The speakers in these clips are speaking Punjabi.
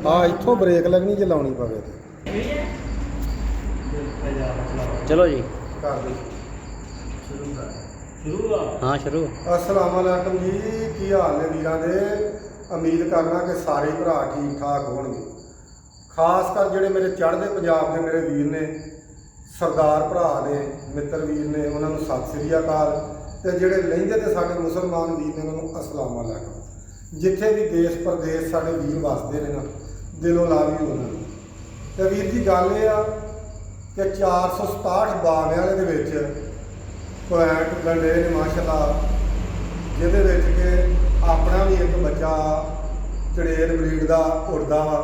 ਆ ਇੱਥੋਂ ਬ੍ਰੇਕ ਲੱਗਣੀ ਜੇ ਲਾਉਣੀ ਪਵੇ ਤੇ ਚਲੋ ਜੀ ਕਰ ਦੇ ਹਾਂ ਸ਼ੁਰੂ। अस्सलाम वालेकुम जी, की हाल ने वीरां दे। उम्मीद करना कि सारे भरा ठीक ठाक होणगे। खास कर ਜਿਹੜੇ ਮੇਰੇ ਚੜ੍ਹਦੇ ਪੰਜਾਬ ਦੇ ਮੇਰੇ ਵੀਰ ਨੇ, ਸਰਦਾਰ ਭਰਾ ਨੇ, ਮਿੱਤਰ ਵੀਰ ਨੇ, ਉਹਨਾਂ ਨੂੰ ਸਤਿ ਸ੍ਰੀ ਅਕਾਲ। ਤੇ ਜਿਹੜੇ ਲਹਿੰਦੇ ਤੇ ਸਾਡੇ ਮੁਸਲਮਾਨ ਵੀਰ ਨੇ, ਉਹਨਾਂ ਨੂੰ अस्सलाम वालेकुम। ਜਿੱਥੇ ਵੀ ਦੇਸ਼ ਪ੍ਰਦੇਸ਼ ਸਾਡੇ ਵੀਰ ਵਸਦੇ ਨੇ ਨਾ, ਦਿਲੋਂ ਲਾਵੀ ਉਹਨਾਂ ਨੂੰ। ਤੇ ਵੀਰ ਜੀ ਗੱਲ ਇਹ ਆ ਕਿ 467 ਬਾਵਿਆਂ ਦੇ ਵਿੱਚ ਪੁਆਇੰਟ ਗੰਡੇ ਨੇ ਮਾਸ਼ਾਅੱਲਾ, ਜਿਹਦੇ ਵਿੱਚ ਕਿ ਆਪਣਾ ਵੀ ਇੱਕ ਬੱਚਾ ਚੜੇਲ ਬਰੀਡ ਦਾ ਉੱਡਦਾ ਵਾ।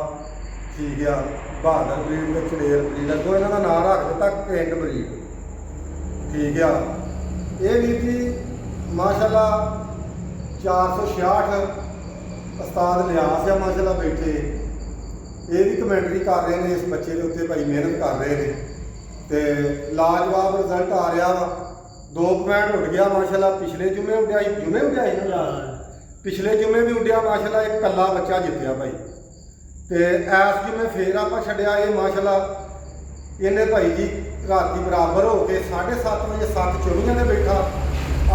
ਠੀਕ ਆ, ਬਹਾਦਰ ਬਰੀਡ ਤੇ ਚੜੇਲ ਬਰੀਡ, ਅੱਗੋਂ ਇਹਨਾਂ ਦਾ ਨਾਂ ਰੱਖ ਦਿੱਤਾ ਕਿੰਗ ਬਰੀਡ। ਠੀਕ ਆ, ਇਹ ਵੀਰ ਜੀ ਮਾਸ਼ਾਅੱਲਾ 466 ਉਸਤਾਦ ਲਿਆਸ ਆ ਮਾਸ਼ਾਅੱਲਾ ਬੈਠੇ। ਇਹ ਵੀ ਕਮੈਂਟਰੀ ਕਰ ਰਹੇ ਨੇ ਇਸ ਬੱਚੇ ਦੇ ਉੱਤੇ, ਭਾਈ ਮਿਹਨਤ ਕਰ ਰਹੇ ਨੇ ਤੇ ਲਾਜਵਾਬ ਰਿਜ਼ਲਟ ਆ ਰਿਹਾ ਵਾ। 2 ਪੁਆਇੰਟ ਉੱਡ ਗਿਆ ਮਾਸ਼ਾਅੱਲਾ। ਪਿਛਲੇ ਜੁਮੇ ਉੱਡਿਆ ਨਾ, ਪਿਛਲੇ ਜੁਮੇ ਵੀ ਉੱਡਿਆ ਮਾਸ਼ਾਅੱਲਾ। ਇੱਕ ਕੱਲਾ ਬੱਚਾ ਜਿੱਤਿਆ ਭਾਈ। ਤੇ ਐਸ ਜੁਮੇ ਫੇਰ ਆਪਾਂ ਛੱਡਿਆ ਇਹ ਮਾਸ਼ਾਅੱਲਾ। ਇਹਨੇ ਭਾਈ ਜੀ ਰਾਤੀ ਬਰਾਬਰ ਹੋ ਕੇ 7:30 ਵਜੇ 7 ਚੋਰੀਆਂ ਦੇ ਬੈਠਾ।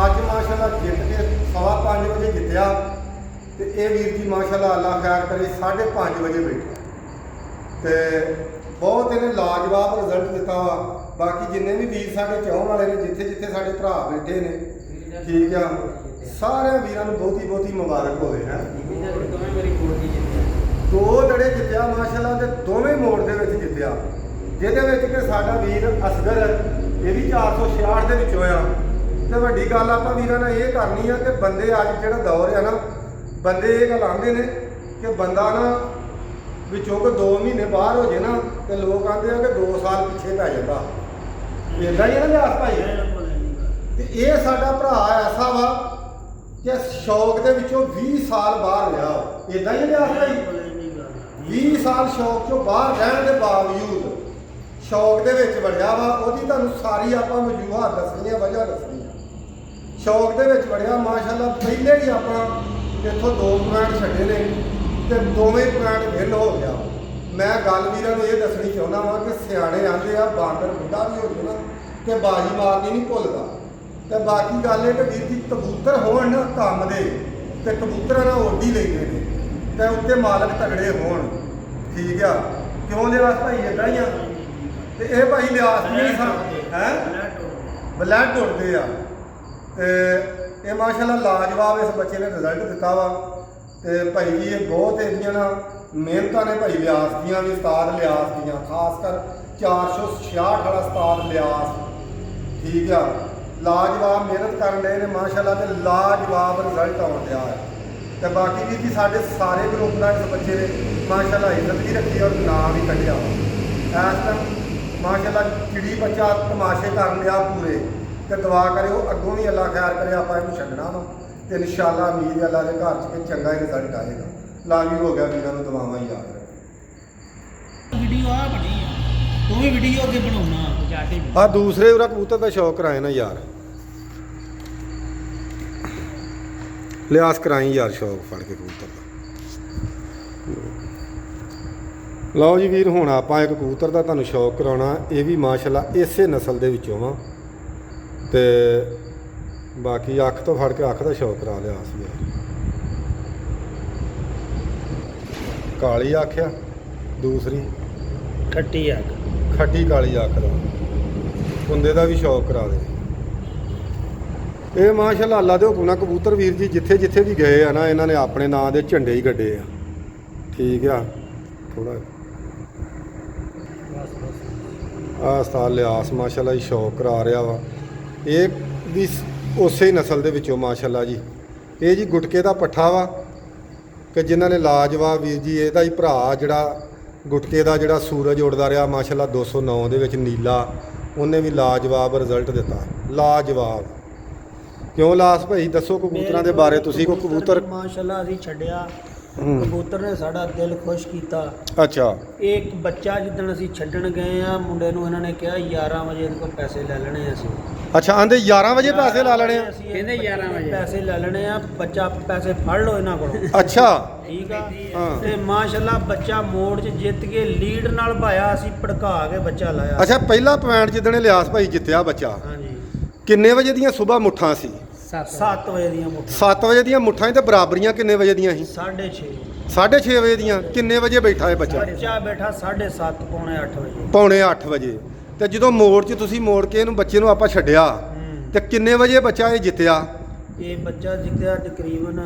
ਅੱਜ ਮਾਸ਼ਾਅੱਲਾ ਜਿੱਤ ਕੇ 5:15 ਵਜੇ ਜਿੱਤਿਆ। ਤੇ ਇਹ ਵੀਰ ਜੀ ਮਾਸ਼ਾਅੱਲਾ ਅੱਲਾਹ ਖੈਰ ਕਰੇ 5:30 ਵਜੇ ਬੈਠਾ। ਤੇ ਬਹੁਤ ਇਹਨੇ ਲਾਜਵਾਬ ਰਿਜ਼ਲਟ ਦਿੱਤਾ ਵਾ। ਬਾਕੀ ਜਿੰਨੇ ਵੀ ਵੀਰ ਸਾਡੇ ਚਾਹਣ ਵਾਲੇ ਨੇ, ਜਿੱਥੇ ਜਿੱਥੇ ਸਾਡੇ ਭਰਾ ਬੈਠੇ ਨੇ, ਠੀਕ ਆ, ਸਾਰੇ ਵੀਰਾਂ ਨੂੰ ਬਹੁਤੀ ਬਹੁਤੀ ਮੁਬਾਰਕ ਹੋਵੇ। ਹੈ 2 ਜਿਹੜੇ ਜਿੱਤਿਆ ਮਾਸ਼ਾਅੱਲਾ, ਤੇ ਦੋਵੇਂ ਮੋੜ ਦੇ ਵਿੱਚ ਜਿੱਤਿਆ। ਜਿਹਦੇ ਵਿੱਚ ਕਿ ਸਾਡਾ ਵੀਰ ਅਸਗਰ, ਇਹ ਵੀ 466 ਦੇ ਵਿੱਚੋਂ ਆ। ਤੇ ਵੱਡੀ ਗੱਲ ਆਪਾਂ ਵੀਰਾਂ ਨਾਲ ਇਹ ਕਰਨੀ ਆ ਕਿ ਬੰਦੇ ਅੱਜ ਜਿਹੜਾ ਦੌਰ ਆ ਨਾ, ਬੰਦੇ ਇਹ ਗੱਲ ਆਉਂਦੇ ਨੇ ਕਿ ਬੰਦਾ ਨਾ ਵਿੱਚੋਂ ਕਿ 2 ਮਹੀਨੇ ਬਾਹਰ ਹੋ ਜੇ ਨਾ, ਤੇ ਲੋਕ ਆਉਂਦੇ ਆ ਕਿ 2 ਸਾਲ ਪਿੱਛੇ ਪੈ ਜਾਂਦਾ। ਇੱਦਾਂ ਹੀ ਹੈ ਨਾ ਲਿਆਸ ਭਾਈ। ਤੇ ਇਹ ਸਾਡਾ ਭਰਾ ਐਸਾ ਵਾ ਕਿ ਸ਼ੌਕ ਦੇ ਵਿੱਚੋਂ 20 ਸਾਲ ਬਾਹਰ ਰਿਹਾ। ਇੱਦਾਂ ਹੀ ਲਿਆਸ ਭਾਈ, 20 ਸਾਲ ਸ਼ੌਕ ਚੋਂ ਬਾਹਰ ਰਹਿਣ ਦੇ ਬਾਵਜੂਦ ਸ਼ੌਕ ਦੇ ਵਿੱਚ ਵੜਿਆ ਵਾ। ਉਹਦੀ ਤੁਹਾਨੂੰ ਸਾਰੀ ਆਪਾਂ ਵਜੂਹਾਂ ਦੱਸਣੀਆਂ, ਵਜ੍ਹਾ ਦੱਸਣੀ ਆ। ਸ਼ੌਕ ਦੇ ਵਿੱਚ ਵੜਿਆ ਮਾਸ਼ਾਅੱਲਾ। ਪਹਿਲੇ ਹੀ ਆਪਾਂ ਇੱਥੋਂ 2 ਪੁਆਇੰਟ ਛੱਡੇ ਨੇ ਤੇ ਦੋਵੇਂ ਪੁਆਇੰਟ ਵਿਨ ਹੋ ਗਿਆ। ਮੈਂ ਗੱਲ ਵੀਰਾਂ ਨੂੰ ਇਹ ਦੱਸਣੀ ਚਾਹੁੰਦਾ ਵਾਂ ਕਿ ਸਿਆਣੇ ਆਂਦੇ ਆ ਬਾਂਦਰ ਬੁੱਢਾ ਵੀ ਹੋ ਜੇ ਨਾ ਤੇ ਬਾਜੀ ਮਾਰਨੀ ਨਹੀਂ ਭੁੱਲਦਾ। ਤੇ ਬਾਕੀ ਗੱਲ ਇਹ ਕਿ ਵੀਰ ਜੀ ਕਬੂਤਰ ਹੋਣ ਨਾ ਕੰਮ ਦੇ, ਤੇ ਕਬੂਤਰਾਂ ਨਾਲ ਉੱਡ ਹੀ ਲੈਂਦੇ ਨੇ, ਤੇ ਉੱਤੇ ਮਾਲਕ ਤਗੜੇ ਹੋਣ। ਠੀਕ ਆ, ਕਿਉਂ ਲਿਆਸ ਭਾਈ ਇੱਦਾਂ ਹੀ ਆ। ਤੇ ਇਹ ਭਾਈ ਲਿਆਸ ਨਹੀਂ ਹੈ, ਬਲੈਡ ਉੱਡਦੇ ਆ। ਤੇ ਇਹ ਮਾਸ਼ਾਅੱਲਾ ਲਾਜਵਾਬ ਇਸ ਬੱਚੇ ਨੇ ਰਿਜ਼ਲਟ ਦਿੱਤਾ ਵਾ। ਤੇ ਭਾਈ ਜੀ ਇਹ ਬਹੁਤ ਇਹਦੀਆਂ ਨਾ ਮਿਹਨਤਾਂ ਨੇ ਭਾਈ ਲਿਆਸ ਦੀਆਂ ਵੀ, ਉਸਤਾਦ ਲਿਆਸ ਦੀਆਂ, ਖਾਸ ਕਰ 466 ਵਾਲਾ ਉਸਤਾਦ ਲਿਆਸ। ਠੀਕ ਆ, ਲਾਜਵਾਬ ਮਿਹਨਤ ਕਰਨ ਡਏ ਨੇ ਮਾਸ਼ਾਅੱਲਾ, ਤੇ ਲਾਜਵਾਬ ਰਿਜ਼ਲਟ ਆਉਣ ਡਿਆ ਹੈ। ਤੇ ਬਾਕੀ ਵੀ ਜੀ ਸਾਡੇ ਸਾਰੇ ਗਰੁੱਪ ਦਾ ਇਸ ਬੱਚੇ ਨੇ ਮਾਸ਼ਾਅੱਲਾ ਇੱਜ਼ਤ ਵੀ ਰੱਖੀ ਔਰ ਨਾਮ ਵੀ ਕੱਢਿਆ। ਇਸ ਟਾਈਮ ਮਾਸ਼ਾਅੱਲਾ ਚਿੜੀ ਬੱਚਾ ਤਮਾਸ਼ੇ ਕਰਨ ਡਿਆ ਪੂਰੇ। ਤੇ ਦੁਆ ਕਰਿਓ ਅੱਗੋਂ ਵੀ ਅੱਲਾਹ ਖੈਰ ਕਰੇ, ਆਪਾਂ ਇਹਨੂੰ ਛੱਡਣਾ ਵਾ। ਤੇ ਇਨਸ਼ਾਅੱਲਾ ਉਮੀਦ ਹੈ ਅੱਲਾਹ ਦੇ ਘਰ 'ਚ ਕਿ ਚੰਗਾ ਹੀ ਰਿਜ਼ਲਟ ਆਏਗਾ। ਲਾਜ਼ਮੀ ਹੋ ਗਿਆ ਵੀਰਾਂ ਨੂੰ ਦੁਆਵਾਂ ਹੀ ਯਾਦ ਰੱਖੋ। ਵੀਡੀਓ ਆ ਬਣੀ ਆ, ਤੂੰ ਵੀ ਵੀਡੀਓ ਅੱਗੇ ਬਣਾਉਣਾ। ਆ ਦੂਸਰੇ ਉਹਦਾ ਕਬੂਤਰ ਦਾ ਸ਼ੌਕ ਕਰਾਏ ਨਾ ਯਾਰ, ਲਿਆਸ ਕਰਾਈ ਯਾਰ ਸ਼ੌਕ ਫੜ ਕੇ ਕਬੂਤਰ ਦਾ। ਲਓ ਜੀ ਵੀਰ, ਹੁਣ ਆਪਾਂ ਇੱਕ ਕਬੂਤਰ ਦਾ ਤੁਹਾਨੂੰ ਸ਼ੌਕ ਕਰਾਉਣਾ। ਇਹ ਵੀ ਮਾਸ਼ਾਅੱਲਾ ਇਸੇ ਨਸਲ ਦੇ ਵਿੱਚੋਂ ਵਾ। ਤੇ ਬਾਕੀ ਅੱਖ ਤੋਂ ਫੜ ਕੇ ਅੱਖ ਦਾ ਸ਼ੌਕ ਕਰਾ ਲਿਆ ਸੀ। ਕਾਲੀ ਅੱਖ ਆ, ਦੂਸਰੀ ਖੱਟੀ ਅੱਗ, ਖੱਟੀ ਕਾਲੀ ਅੱਖ ਦਾ ਕੁੰਦੇ ਦਾ ਵੀ ਸ਼ੌਕ ਕਰਾ ਦੇ। ਇਹ ਮਾਸ਼ਾਅੱਲਾ ਅੱਲਾ ਦੇ ਹੁਕਮ ਨਾਲ ਕਬੂਤਰ ਵੀਰ ਜੀ ਜਿੱਥੇ ਜਿੱਥੇ ਵੀ ਗਏ ਆ ਨਾ, ਇਹਨਾਂ ਨੇ ਆਪਣੇ ਨਾਂ ਦੇ ਝੰਡੇ ਹੀ ਗੱਡੇ ਆ। ਠੀਕ ਆ, ਥੋੜਾ ਆ ਉਸਤਾਦ ਲਿਆਸ ਮਾਸ਼ਾਅੱਲਾ ਜੀ ਸ਼ੌਕ ਕਰਾ ਰਿਹਾ ਵਾ। ਇਹ ਵੀ ਉਸੇ ਨਸਲ ਦੇ ਵਿੱਚੋਂ ਮਾਸ਼ਾਅੱਲਾ ਜੀ। ਇਹ ਜੀ ਗੁਟਕੇ ਦਾ ਪੱਠਾ ਵਾ ਕਿ ਜਿਨ੍ਹਾਂ ਨੇ ਲਾਜਵਾਬ ਵੀਰ ਜੀ, ਇਹਦਾ ਹੀ ਭਰਾ ਜਿਹੜਾ ਗੁਟਕੇ ਦਾ ਜਿਹੜਾ ਸੂਰਜ ਉੱਡਦਾ ਰਿਹਾ ਮਾਸ਼ਾਅੱਲਾ 209 ਦੇ ਵਿੱਚ ਨੀਲਾ, ਉਹਨੇ ਵੀ ਲਾਜਵਾਬ ਰਿਜ਼ਲਟ ਦਿੱਤਾ। ਲਾਜਵਾਬ ਕਿਉਂ ਲਾਸ ਭਾਈ ਦੱਸੋ ਕਬੂਤਰਾਂ ਦੇ ਬਾਰੇ ਤੁਸੀਂ। ਕੋਈ ਕਬੂਤਰ ਮਾਸ਼ਾਅੱਲਾ ਅਸੀਂ ਛੱਡਿਆ, ਕਬੂਤਰ ਨੇ ਸਾਡਾ ਦਿਲ ਖੁਸ਼ ਕੀਤਾ। ਅੱਛਾ, ਇੱਕ ਬੱਚਾ ਜਿੱਦਣ ਅਸੀਂ ਛੱਡਣ ਗਏ ਆ, ਮੁੰਡੇ ਨੂੰ ਇਹਨਾਂ ਨੇ ਕਿਹਾ 11 ਵਜੇ ਇਹਦੇ ਕੋਲ ਪੈਸੇ ਲੈ ਲੈਣੇ ਅਸੀਂ। ਅੱਛਾ ਆਂਦੇ 11 ਵਜੇ ਪੈਸੇ ਲਾ ਲੈਣੇ ਆ ਅਸੀਂ ਕਹਿੰਦੇ 11 ਵਜੇ। ਪੈਸੇ ਲੈ ਲੈਣੇ ਆ, ਬੱਚਾ ਪੈਸੇ ਫੜ ਲਓ ਇਹਨਾਂ ਕੋਲੋਂ। ਅੱਛਾ ਠੀਕ ਆ। ਹਾਂ। ਤੇ ਮਾਸ਼ਾਅੱਲਾ ਬੱਚਾ ਮੋੜ 'ਚ ਜਿੱਤ ਕੇ ਲੀਡ ਨਾਲ ਭਾਇਆ, ਅਸੀਂ ਭੜਕਾ ਕੇ ਬੱਚਾ ਲਾਇਆ। ਅੱਛਾ ਪਹਿਲਾ ਪੁਆਇੰਟ ਜਿੱਦਣ ਇਲਿਆਸ ਭਾਈ ਜਿੱਤਿਆ ਬੱਚਾ ਹਾਂਜੀ। ਕਿੰਨੇ ਵਜੇ ਦੀਆਂ ਸਵੇਰ ਮੁੱਠਾਂ ਸੀ 7 ਵਜੇ ਦੀਆਂ ਮੁੱਠਾਂ। 7 ਵਜੇ ਦੀਆਂ ਮੁੱਠਾਂ ਸੀ ਤੇ ਬਰਾਬਰੀਆਂ ਕਿੰਨੇ ਵਜੇ ਦੀਆਂ ਸੀ 6:30। 6:30 ਵਜੇ ਦੀਆਂ ਕਿੰਨੇ ਵਜੇ ਬੈਠਾ ਇਹ ਬੱਚਾ ਬੱਚਾ ਬੈਠਾ 7:30 ਪੌਣੇ 8 ਵਜੇ। ਪੌਣੇ 8 ਵਜੇ ਤੇ ਜਦੋਂ ਮੋੜ 'ਚ ਤੁਸੀਂ ਮੋੜ ਕੇ ਇਹਨੂੰ ਬੱਚੇ ਨੂੰ ਆਪਾਂ ਛੱਡਿਆ ਤੇ ਕਿੰਨੇ ਵਜੇ ਬੱਚਾ ਇਹ ਜਿੱਤਿਆ ਇਹ ਬੱਚਾ ਜਿੱਤਿਆ ਤਕਰੀਬਨ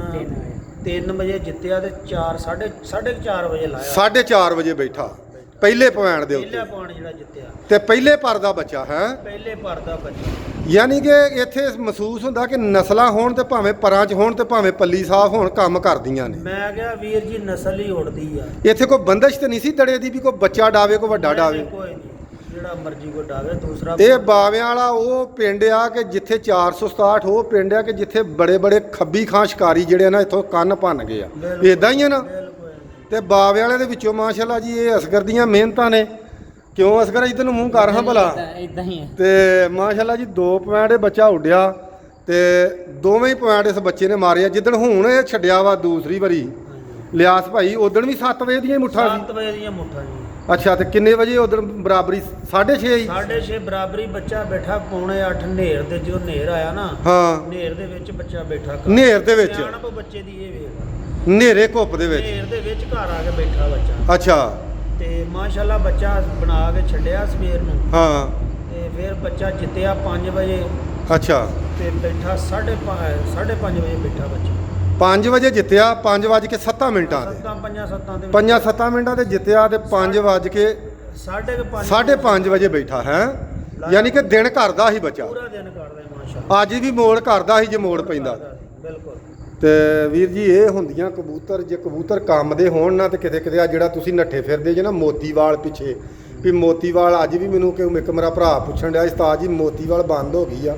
3 ਵਜੇ ਜਿੱਤਿਆ ਤੇ 4:30 ਵਜੇ ਲਾਇਆ। 4:30 ਵਜੇ ਬੈਠਾ ਪਹਿਲੇ ਪੁਆਇੰਟ ਦੇ ਪਹਿਲਾ ਉੱਤੇ ਪੁਆਇੰਟ ਜਿਹੜਾ ਜਿੱਤਿਆ, ਤੇ ਪਹਿਲੇ ਪਰ ਦਾ ਬੱਚਾ ਹੈ ਪਹਿਲੇ ਭਰ ਦਾ ਬੱਚਾ। ਯਾਨੀ ਕਿ ਇੱਥੇ ਮਹਿਸੂਸ ਹੁੰਦਾ ਕਿ ਨਸਲਾਂ ਹੋਣ ਤੇ ਭਾਵੇਂ ਪਰਾਂ 'ਚ ਹੋਣ ਤੇ ਭਾਵੇਂ ਪੱਲੀ ਸਾਫ਼ ਹੋਣ ਕੰਮ ਕਰਦੀਆਂ ਨੇ ਮੈਂ ਕਿਹਾ ਵੀਰ ਜੀ ਨਸਲ ਹੀ ਉੜਦੀ ਆ। ਇੱਥੇ ਕੋਈ ਬੰਦਸ਼ ਤੇ ਨਹੀਂ ਸੀ ਦੜੇ ਦੀ ਵੀ ਕੋਈ ਬੱਚਾ ਡਾਵੇ ਕੋਈ ਵੱਡਾ ਡਾਵੇ ਕੋਈ ਨਹੀਂ, ਜਿਹੜਾ ਮਰਜ਼ੀ ਕੋਈ ਡਾਵੇ। ਦੂਸਰਾ ਇਹ ਬਾਵਿਆਂ ਵਾਲਾ ਉਹ ਪਿੰਡ ਆ ਕਿ ਜਿੱਥੇ 467 ਉਹ ਪਿੰਡ ਆ ਕਿ ਜਿੱਥੇ ਬੜੇ ਬੜੇ ਖੱਬੀ ਖਾਂ ਸ਼ਿਕਾਰੀ ਜਿਹੜੇ ਆ ਨਾ ਇੱਥੋਂ ਕੰਨ ਭੰਨ ਗਏ ਆ ਬਿਲਕੁਲ, ਇਦਾਂ ਹੀ ਆ ਨਾ। ਬਿਲਕੁਲ। ਤੇ ਬਾਵਿਆਂ ਵਾਲੇ ਦੇ ਵਿੱਚੋਂ ਮਾਸ਼ਾਅੱਲਾ ਜੀ ਇਹ ਅਸਗਰ ਦੀਆਂ ਮਿਹਨਤਾਂ ਨੇ। ਕਿਉਂ ਅਸਗਰ ਇੱਧਰ ਨੂੰ ਮੂੰਹ ਕਰ ਹਾਂ ਭਲਾ। ਇਦਾਂ ਹੀ ਹੈ। ਤੇ ਮਾਸ਼ਾਅੱਲਾ ਜੀ 2 ਪੁਆਇੰਟ ਇਹ ਬੱਚਾ ਉੱਡਿਆ ਤੇ ਦੋਵੇਂ ਹੀ ਪੁਆਇੰਟ ਇਸ ਬੱਚੇ ਨੇ ਮਾਰੇ ਆ। ਜਿੱਦਣ ਹੁਣ ਇਹ ਛੱਡਿਆ ਵਾ ਦੂਸਰੀ ਵਾਰੀ ਲਿਆਸ ਭਾਈ ਉਦਣ ਵੀ 7 ਵਜੇ ਦੀਆਂ ਹੀ ਮੁੱਠਾਂ 7 ਵਜੇ ਦੀਆਂ ਮੁੱਠਾਂ ਜੀ। ਸੀ ਅੱਛਾ ਤੇ ਕਿੰਨੇ ਵਜੇ ਉਧਰ ਬਰਾਬਰੀ 6:30 ਹੀ 6:30 ਬਰਾਬਰੀ ਬੱਚਾ ਬੈਠਾ ਪੌਣੇ 8 ਹਨੇਰ ਦੇ। ਜਦੋਂ ਹਨੇਰ ਆਇਆ ਨਾ ਹਾਂ ਹਨੇਰ ਦੇ ਵਿੱਚ ਬੱਚਾ ਬੈਠਾ ਘਰ। ਹਨੇਰ ਦੇ ਵਿੱਚ ਸਿਆਣਪ ਬੱਚੇ ਦੀ ਇਹ ਵੇਖ, ਹਨੇਰੇ ਘੁੱਪ ਦੇ ਵਿੱਚ ਹਨੇਰ ਦੇ ਵਿੱਚ ਘਰ ਆ ਕੇ ਬੈਠਾ ਬੱਚਾ। ਅੱਛਾ ਤੇ ਮਾਸ਼ਾਅੱਲਾ ਬੱਚਾ ਬਣਾ ਕੇ ਛੱਡਿਆ ਸਵੇਰ ਨੂੰ। ਹਾਂ ਤੇ ਫਿਰ ਬੱਚਾ ਜਿੱਤਿਆ 5 ਵਜੇ ਅੱਛਾ ਤੇ ਬੈਠਾ 5:30 ਵਜੇ ਬੈਠਾ ਬੱਚਾ। 5 ਵਜੇ ਜਿੱਤਿਆ 5:07 ਮਿੰਟਾਂ ਤੇ 7:07 ਦੇ 5-7 ਮਿੰਟਾਂ ਤੇ ਜਿੱਤਿਆ ਤੇ 5:05 5:30 ਵਜੇ ਬੈਠਾ ਹੈ ਯਾਨੀ ਕਿ ਦਿਨ ਕਰਦਾ ਸੀ ਬੱਚਾ। ਪੂਰਾ ਦਿਨ ਕਰਦਾ ਮਾਸ਼ਾਅੱਲਾ। ਅੱਜ ਵੀ ਮੋੜ ਕਰਦਾ ਸੀ ਜੇ ਮੋੜ ਪੈਂਦਾ। ਬਿਲਕੁਲ। ਤੇ ਵੀਰ ਜੀ ਇਹ ਹੁੰਦੀਆਂ ਕਬੂਤਰ, ਜੇ ਕਬੂਤਰ ਕੰਮ ਦੇ ਹੋਣ ਨਾ ਤੇ ਕਿਤੇ ਕਿਤੇ ਆ ਜਿਹੜਾ ਤੁਸੀਂ ਨੱਠੇ ਫਿਰਦੇ ਜੇ ਨਾ ਮੋਤੀਵਾਲ ਪਿੱਛੇ ਵੀ ਮੋਤੀਵਾਲ ਅੱਜ ਵੀ ਮੈਨੂੰ ਕਿ ਇੱਕ ਮੇਰਾ ਭਰਾ ਪੁੱਛਣ ਡਿਆ ਉਸਤਾਦ ਜੀ ਮੋਤੀਵਾਲ ਬੰਦ ਹੋ ਗਈ ਆ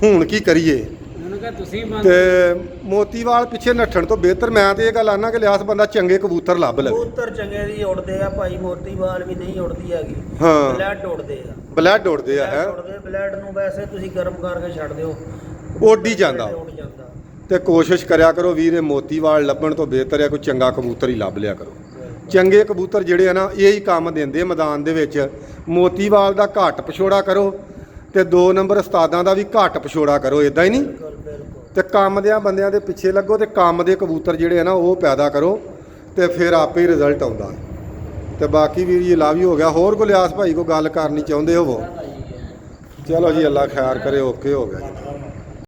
ਹੁਣ ਕੀ ਕਰੀਏ। ਉਹਨੂੰ ਕਹ ਤੁਸੀਂ ਤੇ ਮੋਤੀਵਾਲ ਪਿੱਛੇ ਨੱਠਣ ਤੋਂ ਬਿਹਤਰ ਮੈਂ ਤੇ ਇਹ ਗੱਲ ਆਨਾ ਕਿ ਲਿਆਸ ਬੰਦਾ ਚੰਗੇ ਕਬੂਤਰ ਲੱਭ ਲਵੇ। ਕਬੂਤਰ ਚੰਗੇ ਦੀ ਉੜਦੇ ਆ ਭਾਈ, ਮੋਤੀਵਾਲ ਵੀ ਨਹੀਂ ਉੜਦੀ ਹੈਗੀ। ਹਾਂ। ਬਲੈਡ ਉੜਦੇ ਆ। ਬਲੈਡ ਉੱਡਦੇ ਆ ਹੈ ਬਲੈਡ ਨੂੰ ਵੈਸੇ ਤੁਸੀਂ ਗਰਮ ਕਰਕੇ ਛੱਡ ਦਿਓ, ਉੱਡ ਹੀ ਜਾਂਦਾ। ਉੱਡ ਜਾਂਦਾ। ਤੇ ਕੋਸ਼ਿਸ਼ ਕਰਿਆ ਕਰੋ ਵੀਰ ਇਹ ਮੋਤੀਵਾਲ ਲੱਭਣ ਤੋਂ ਬਿਹਤਰ ਹੈ ਕੋਈ ਚੰਗਾ ਕਬੂਤਰ ਹੀ ਲੱਭ ਲਿਆ ਕਰੋ। ਚੰਗੇ ਕਬੂਤਰ ਜਿਹੜੇ ਆ ਨਾ ਇਹ ਹੀ ਕੰਮ ਦਿੰਦੇ ਮੈਦਾਨ ਦੇ ਵਿੱਚ। ਮੋਤੀਵਾਲ ਦਾ ਘੱਟ ਪਛੋੜਾ ਕਰੋ ਤੇ 2 ਨੰਬਰ ਉਸਤਾਦਾਂ ਦਾ ਵੀ ਘੱਟ ਪਛੋੜਾ ਕਰੋ, ਇਦਾਂ ਹੀ ਨਹੀਂ। ਬਿਲਕੁਲ ਬਿਲਕੁਲ। ਤੇ ਕੰਮ ਦਿਆਂ ਬੰਦਿਆਂ ਦੇ ਪਿੱਛੇ ਲੱਗੋ ਤੇ ਕੰਮ ਦੇ ਕਬੂਤਰ ਜਿਹੜੇ ਆ ਨਾ ਉਹ ਪੈਦਾ ਕਰੋ ਤੇ ਫਿਰ ਆਪੇ ਹੀ ਰਿਜ਼ਲਟ ਆਉਂਦਾ। ਤੇ ਬਾਕੀ ਵੀਰ ਜੀ ਲਵ ਯੂ ਹੋ ਗਿਆ। ਹੋਰ ਕੋਈ ਲਿਆਸ ਭਾਈ ਕੋਈ ਗੱਲ ਕਰਨੀ ਚਾਹੁੰਦੇ ਹੋਵੋ? ਚਲੋ ਜੀ ਅੱਲਾ ਖੈਰ ਕਰੇ। ਓਕੇ ਹੋ ਗਿਆ ਜੀ।